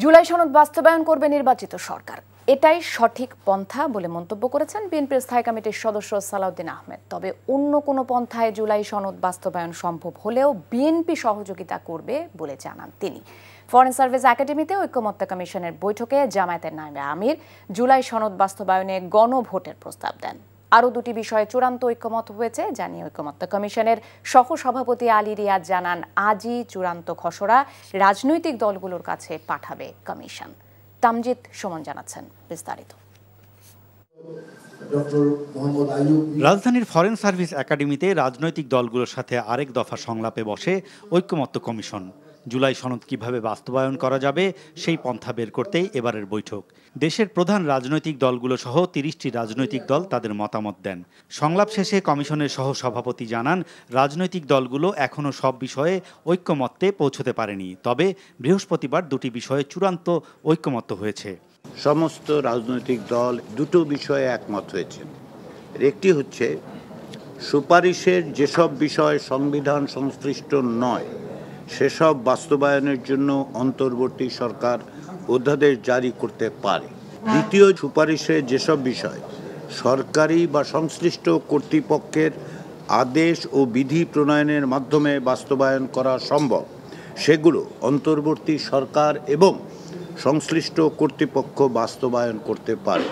জুলাই সনদ বাস্তবায়ন করবে নির্বাচিত সরকার, এটাই সঠিক পন্থা বলে মন্তব্য করেছেন বিএনপির স্থায়ী কমিটির সদস্য সালাউদ্দিন আহমেদ। তবে অন্য কোনো পন্থায় জুলাই সনদ বাস্তবায়ন সম্ভব হলেও বিএনপি সহযোগিতা করবে বলে জানান তিনি। ফরেন সার্ভিস একাডেমিতে ঐক্যমত্য কমিশনের বৈঠকে জামায়াতের নায়েবে আমির জুলাই সনদ বাস্তবায়নে গণভোটের প্রস্তাব দেন। আরও দুটি বিষয়ে চূড়ান্ত ঐক্যমত হয়েছে জানিয়ে ঐক্যমত্য কমিশনের সহসভাপতি আলী রিয়াদ জানান, আজই চূড়ান্ত খসড়া রাজনৈতিক দলগুলোর কাছে পাঠাবে কমিশন। তামজিদ সুমন জানাচ্ছেন বিস্তারিত। রাজধানীর ফরেন সার্ভিস একাডেমিতে রাজনৈতিক দলগুলোর সাথে আরেক দফা সংলাপে বসে ঐক্যমত্য কমিশন। জুলাই সনদ কিভাবে বাস্তবায়ন করা যাবে সেই পন্থা বের করতেই এবারের বৈঠক। দেশের প্রধান রাজনৈতিক দলগুলো সহ ৩০টি রাজনৈতিক দল তাদের মতামত দেন। সংলাপ শেষে কমিশনের সহসভাপতি জানান, রাজনৈতিক দলগুলো এখনও সব বিষয়ে ঐক্যমত্যে পৌঁছতে পারেনি, তবে বৃহস্পতিবার দুটি বিষয়ে চূড়ান্ত ঐক্যমত্য হয়েছে। সমস্ত রাজনৈতিক দল দুটো বিষয়ে একমত হয়েছে। একটি হচ্ছে সুপারিশের যেসব বিষয় সংবিধান সংশ্লিষ্ট নয় সেসব বাস্তবায়নের জন্য অন্তর্বর্তী সরকার অধ্যাদেশ জারি করতে পারে। দ্বিতীয়, সুপারিশের যেসব বিষয় সরকারি বা সংশ্লিষ্ট কর্তৃপক্ষের আদেশ ও বিধি প্রণয়নের মাধ্যমে বাস্তবায়ন করা সম্ভব সেগুলো অন্তর্বর্তী সরকার এবং সংশ্লিষ্ট কর্তৃপক্ষ বাস্তবায়ন করতে পারে।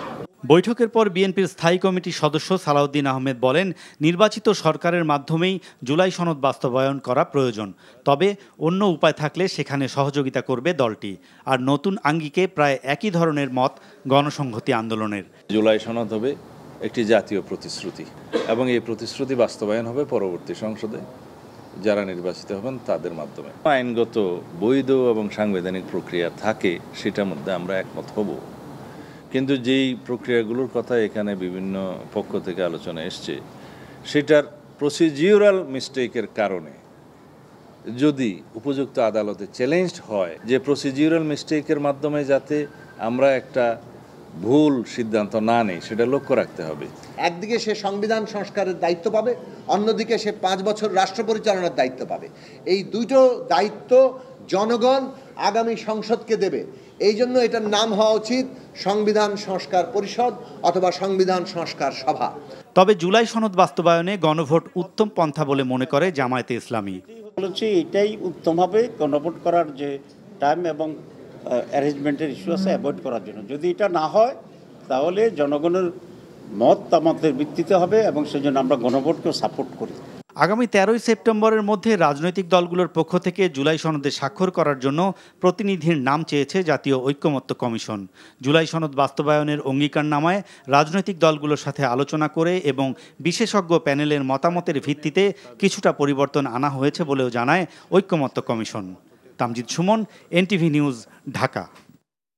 বৈঠকের পর বিএনপির স্থায়ী কমিটির সদস্য সালাউদ্দিন আহমেদ বলেন, নির্বাচিত সরকারের মাধ্যমেই জুলাই সনদ বাস্তবায়ন করা প্রয়োজন, তবে অন্য উপায় থাকলে সেখানে সহযোগিতা করবে দলটি। আর নতুন আঙ্গিকে প্রায় একই ধরনের মত গণসংহতি আন্দোলনের। জুলাই সনদ হবে একটি জাতীয় প্রতিশ্রুতি এবং এই প্রতিশ্রুতি বাস্তবায়ন হবে পরবর্তী সংসদে যারা নির্বাচিত হবেন তাদের মাধ্যমে। আইনগত বৈধ এবং সাংবিধানিক প্রক্রিয়া থাকে সেটার মধ্যে আমরা একমত হব, কিন্তু যেই প্রক্রিয়াগুলোর কথা এখানে বিভিন্ন পক্ষ থেকে আলোচনা এসছে সেটার প্রসিডিউরাল মিস্টেকের কারণে যদি উপযুক্ত আদালতে চ্যালেঞ্জড হয়, যে প্রসিডিউরাল মিস্টেকের মাধ্যমে যাতে আমরা একটা ভুল সিদ্ধান্ত না নেই সেটা লক্ষ্য রাখতে হবে। একদিকে সে সংবিধান সংস্কারের দায়িত্ব পাবে, অন্যদিকে সে 5 বছর রাষ্ট্র পরিচালনার দায়িত্ব পাবে। এই দুটো দায়িত্ব জনগণ আগামী সংসদকে দেবে। এই জন্য এটার নাম হওয়া উচিত সংবিধান সংস্কার পরিষদ অথবা সংবিধান সংস্কার সভা। তবে জুলাই সনদ বাস্তবায়নে গণভোট উত্তম পন্থা বলে মনে করে জামায়াতে ইসলামী। বলেছি এটাই উত্তম হবে গণভোট করার যে টাইম এবং অ্যারেঞ্জমেন্টের ইস্যু আছে অ্যাভয়েড করার জন্য। যদি এটা না হয় তাহলে জনগণের মতামতের ভিত্তিতে হবে এবং সেজন্য আমরা গণভোটকেও সাপোর্ট করি। আগামী 13ই সেপ্টেম্বরের মধ্যে রাজনৈতিক দলগুলোর পক্ষ থেকে জুলাই সনদে স্বাক্ষর করার জন্য প্রতিনিধির নাম চেয়েছে জাতীয় ঐক্যমত্য কমিশন। জুলাই সনদ বাস্তবায়নের অঙ্গীকারনামায় রাজনৈতিক দলগুলোর সাথে আলোচনা করে এবং বিশেষজ্ঞ প্যানেলের মতামতের ভিত্তিতে কিছুটা পরিবর্তন আনা হয়েছে বলেও জানায় ঐক্যমত্য commission. Tamjid Suman, NTV news, Dhaka.